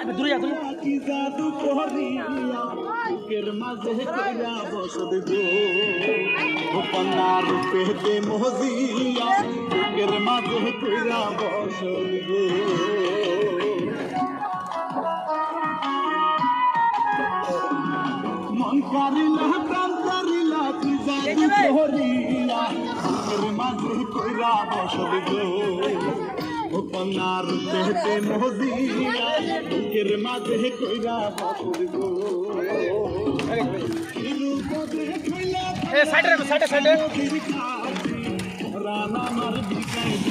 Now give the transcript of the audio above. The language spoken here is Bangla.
দূরে যা কি জাদু করিয়া বুকের মাঝে কইরা বসত গো গোপনা রূপে দে মজিয়া বুকের মাঝে কইরা বসত গো মন কারিলা প্রাণ কারিলা কি জাদু করিয়া বুকের মাঝে কইরা বসত গো গোপনার পেতে মজিয়া বুকের মাঝে কইরা বসত গো এ সাইডে রাখো সাইডে রানা মার দিকাই